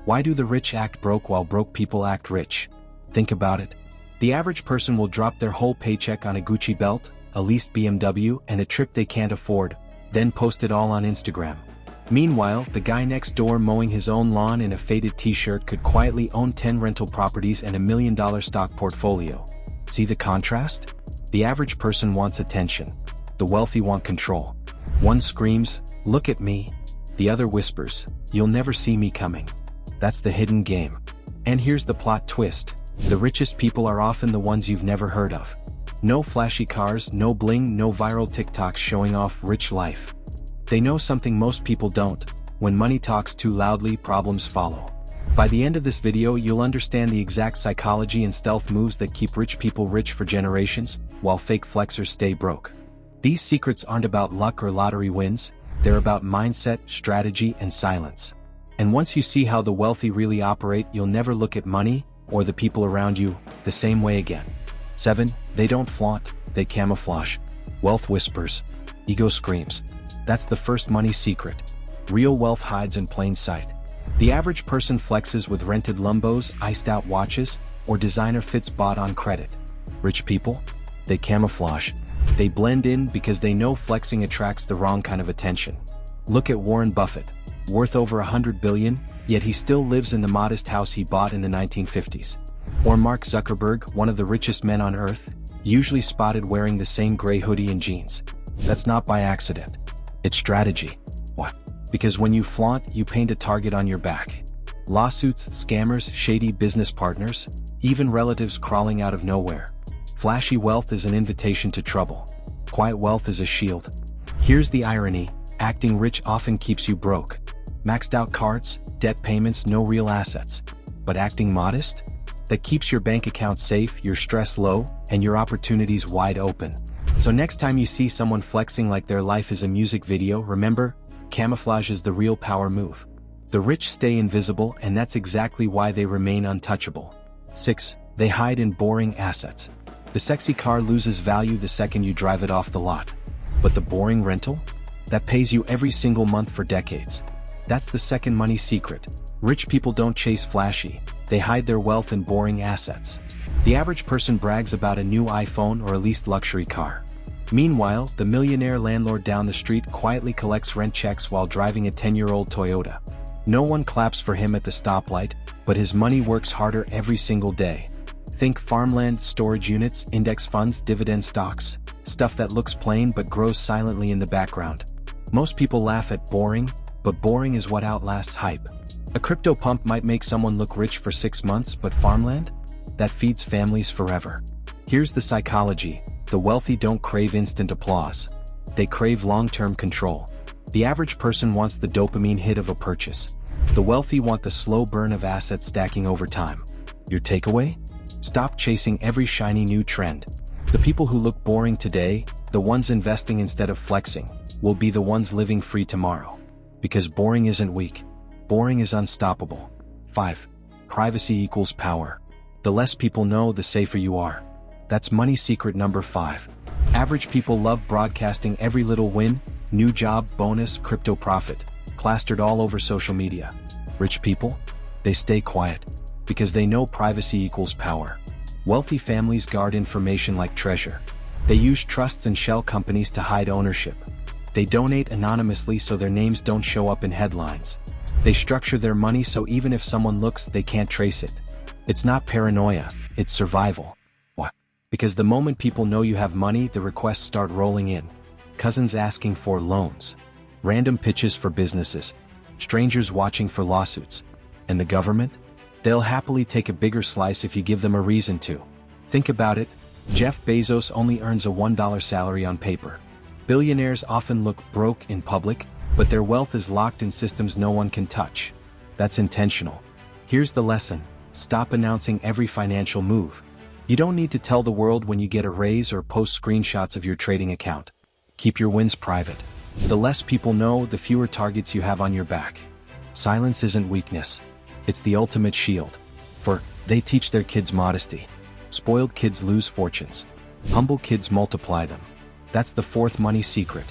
Why do the rich act broke while broke people act rich? Think about it. The average person will drop their whole paycheck on a Gucci belt, a leased BMW, and a trip they can't afford, then post it all on Instagram. Meanwhile, the guy next door mowing his own lawn in a faded t-shirt could quietly own 10 rental properties and $1 million stock portfolio. See the contrast? The average person wants attention. The wealthy want control. One screams, "Look at me." The other whispers, "You'll never see me coming." That's the hidden game. And here's the plot twist. The richest people are often the ones you've never heard of. No flashy cars, no bling, no viral TikToks showing off rich life. They know something most people don't. When money talks too loudly, problems follow. By the end of this video, you'll understand the exact psychology and stealth moves that keep rich people rich for generations, while fake flexers stay broke. These secrets aren't about luck or lottery wins, they're about mindset, strategy, and silence. And once you see how the wealthy really operate, you'll never look at money, or the people around you, the same way again. 7. They don't flaunt, they camouflage. Wealth whispers. Ego screams. That's the first money secret. Real wealth hides in plain sight. The average person flexes with rented Lumbos, iced-out watches, or designer fits bought on credit. Rich people? They camouflage. They blend in because they know flexing attracts the wrong kind of attention. Look at Warren Buffett. Worth over $100 billion, yet he still lives in the modest house he bought in the 1950s. Or Mark Zuckerberg, one of the richest men on earth, usually spotted wearing the same gray hoodie and jeans. That's not by accident. It's strategy. What? Because when you flaunt, you paint a target on your back. Lawsuits, scammers, shady business partners, even relatives crawling out of nowhere. Flashy wealth is an invitation to trouble. Quiet wealth is a shield. Here's the irony, acting rich often keeps you broke. Maxed out cards, debt payments, no real assets. But acting modest? That keeps your bank account safe, your stress low, and your opportunities wide open. So next time you see someone flexing like their life is a music video, remember, camouflage is the real power move. The rich stay invisible, and that's exactly why they remain untouchable. 6. They hide in boring assets. The sexy car loses value the second you drive it off the lot. But the boring rental? That pays you every single month for decades. That's the second money secret. Rich people don't chase flashy, they hide their wealth in boring assets. The average person brags about a new iPhone or a leased luxury car. Meanwhile, the millionaire landlord down the street quietly collects rent checks while driving a 10-year-old Toyota. No one claps for him at the stoplight, but his money works harder every single day. Think farmland, storage units, index funds, dividend stocks, stuff that looks plain but grows silently in the background. Most people laugh at boring, but boring is what outlasts hype. A crypto pump might make someone look rich for 6 months, but farmland? That feeds families forever. Here's the psychology. The wealthy don't crave instant applause. They crave long-term control. The average person wants the dopamine hit of a purchase. The wealthy want the slow burn of assets stacking over time. Your takeaway? Stop chasing every shiny new trend. The people who look boring today, the ones investing instead of flexing, will be the ones living free tomorrow. Because boring isn't weak. Boring is unstoppable. 5. Privacy equals power. The less people know, the safer you are. That's money secret number 5. Average people love broadcasting every little win, new job, bonus, crypto profit, plastered all over social media. Rich people? They stay quiet. Because they know privacy equals power. Wealthy families guard information like treasure. They use trusts and shell companies to hide ownership. They donate anonymously so their names don't show up in headlines. They structure their money so even if someone looks, they can't trace it. It's not paranoia, it's survival. What? Because the moment people know you have money, the requests start rolling in. Cousins asking for loans. Random pitches for businesses. Strangers watching for lawsuits. And the government? They'll happily take a bigger slice if you give them a reason to. Think about it. Jeff Bezos only earns a $1 salary on paper. Billionaires often look broke in public, but their wealth is locked in systems no one can touch. That's intentional. Here's the lesson. Stop announcing every financial move. You don't need to tell the world when you get a raise or post screenshots of your trading account. Keep your wins private. The less people know, the fewer targets you have on your back. Silence isn't weakness. It's the ultimate shield. For they teach their kids modesty. Spoiled kids lose fortunes. Humble kids multiply them. That's the 4th money secret.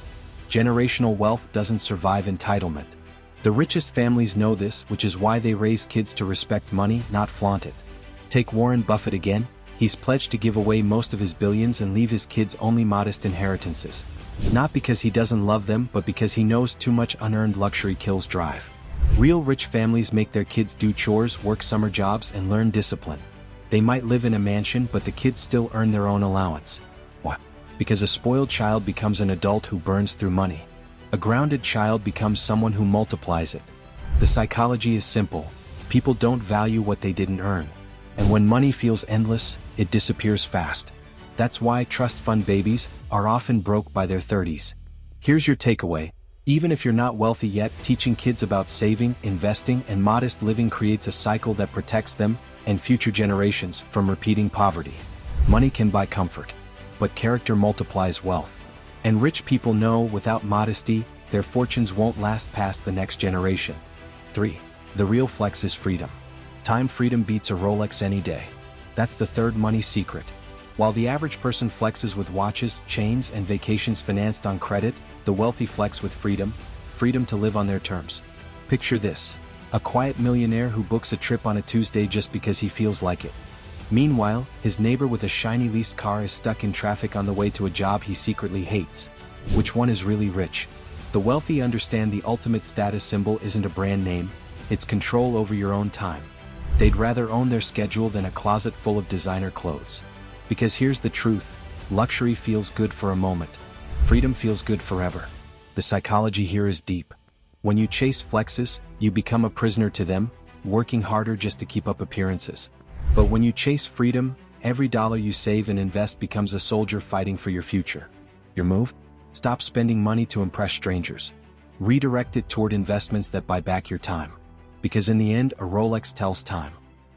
Generational wealth doesn't survive entitlement. The richest families know this, which is why they raise kids to respect money, not flaunt it. Take Warren Buffett again. He's pledged to give away most of his billions and leave his kids only modest inheritances. Not because he doesn't love them, but because he knows too much unearned luxury kills drive. Real rich families make their kids do chores, work summer jobs, and learn discipline. They might live in a mansion, but the kids still earn their own allowance. Why? Because a spoiled child becomes an adult who burns through money. A grounded child becomes someone who multiplies it. The psychology is simple. People don't value what they didn't earn. And when money feels endless, it disappears fast. That's why trust fund babies are often broke by their 30s. Here's your takeaway. Even if you're not wealthy yet, teaching kids about saving, investing, and modest living creates a cycle that protects them and future generations from repeating poverty. Money can buy comfort, but character multiplies wealth. And rich people know without modesty, their fortunes won't last past the next generation. 3. The real flex is freedom. Time freedom beats a Rolex any day. That's the third money secret. While the average person flexes with watches, chains, and vacations financed on credit, the wealthy flex with freedom to live on their terms. Picture this: a quiet millionaire who books a trip on a Tuesday just because he feels like it. Meanwhile, his neighbor with a shiny leased car is stuck in traffic on the way to a job he secretly hates. Which one is really rich? The wealthy understand the ultimate status symbol isn't a brand name, it's control over your own time. They'd rather own their schedule than a closet full of designer clothes. Because here's the truth: luxury feels good for a moment. Freedom feels good forever. The psychology here is deep. When you chase flexes, you become a prisoner to them, working harder just to keep up appearances. But when you chase freedom, every dollar you save and invest becomes a soldier fighting for your future. Your move? Stop spending money to impress strangers. Redirect it toward investments that buy back your time. Because in the end, a Rolex tells time.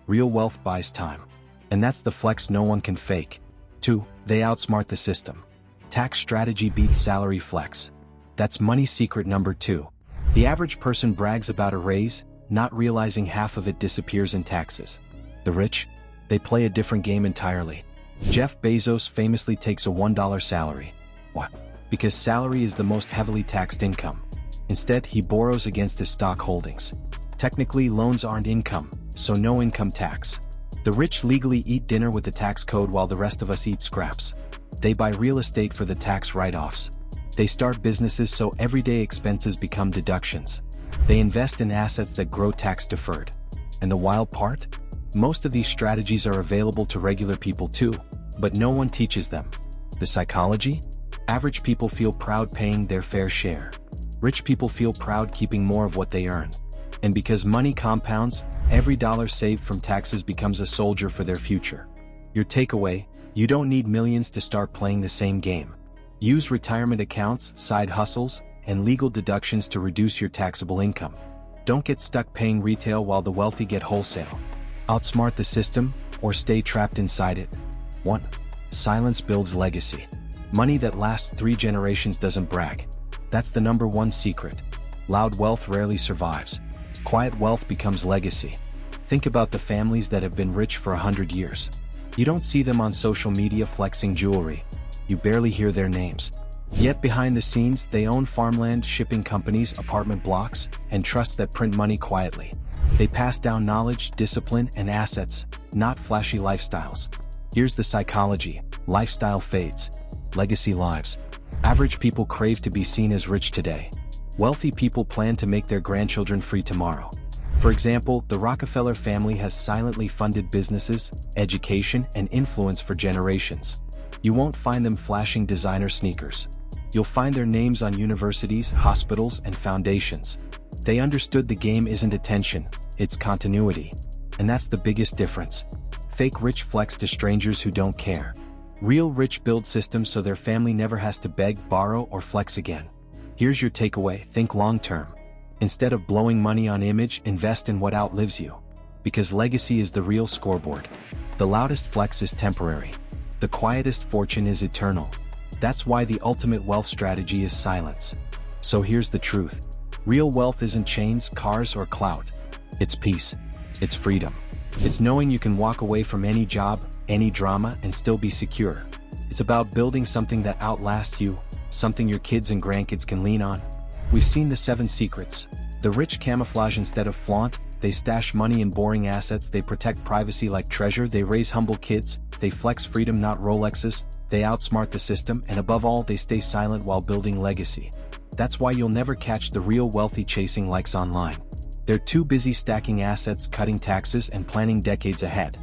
Real wealth buys time. And that's the flex no one can fake. 2. They outsmart the system. Tax strategy beats salary flex. That's money secret number 2. The average person brags about a raise, not realizing half of it disappears in taxes. The rich? They play a different game entirely. Jeff Bezos famously takes a $1 salary. Why? Because salary is the most heavily taxed income. Instead, he borrows against his stock holdings. Technically, loans aren't income, so no income tax. The rich legally eat dinner with the tax code while the rest of us eat scraps. They buy real estate for the tax write-offs. They start businesses so everyday expenses become deductions. They invest in assets that grow tax-deferred. And the wild part? Most of these strategies are available to regular people too, but no one teaches them. The psychology? Average people feel proud paying their fair share. Rich people feel proud keeping more of what they earn. And because money compounds, every dollar saved from taxes becomes a soldier for their future. Your takeaway: you don't need millions to start playing the same game. Use retirement accounts, side hustles, and legal deductions to reduce your taxable income. Don't get stuck paying retail while the wealthy get wholesale. Outsmart the system, or stay trapped inside it. 1. Silence builds legacy. Money that lasts 3 generations doesn't brag. That's the number 1 secret. Loud wealth rarely survives. Quiet wealth becomes legacy. Think about the families that have been rich for 100 years. You don't see them on social media flexing jewelry. You barely hear their names. Yet behind the scenes, they own farmland, shipping companies, apartment blocks, and trusts that print money quietly. They pass down knowledge, discipline, and assets, not flashy lifestyles. Here's the psychology: lifestyle fades. Legacy lives. Average people crave to be seen as rich today. Wealthy people plan to make their grandchildren free tomorrow. For example, the Rockefeller family has silently funded businesses, education, and influence for generations. You won't find them flashing designer sneakers. You'll find their names on universities, hospitals, and foundations. They understood the game isn't attention, it's continuity. And that's the biggest difference. Fake rich flex to strangers who don't care. Real rich build systems so their family never has to beg, borrow, or flex again. Here's your takeaway: think long-term. Instead of blowing money on image, invest in what outlives you. Because legacy is the real scoreboard. The loudest flex is temporary. The quietest fortune is eternal. That's why the ultimate wealth strategy is silence. So here's the truth. Real wealth isn't chains, cars, or clout. It's peace. It's freedom. It's knowing you can walk away from any job, any drama, and still be secure. It's about building something that outlasts you, something your kids and grandkids can lean on. We've seen the 7 secrets. The rich camouflage instead of flaunt, they stash money in boring assets, they protect privacy like treasure, they raise humble kids, they flex freedom not Rolexes, they outsmart the system, and above all they stay silent while building legacy. That's why you'll never catch the real wealthy chasing likes online. They're too busy stacking assets, cutting taxes, and planning decades ahead.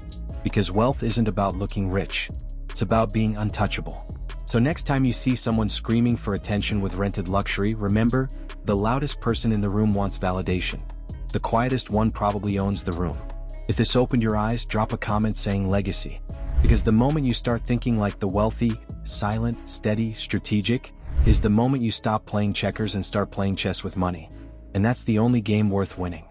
Because wealth isn't about looking rich. It's about being untouchable. So next time you see someone screaming for attention with rented luxury, remember, the loudest person in the room wants validation. The quietest one probably owns the room. If this opened your eyes, drop a comment saying legacy. Because the moment you start thinking like the wealthy, silent, steady, strategic, is the moment you stop playing checkers and start playing chess with money. And that's the only game worth winning.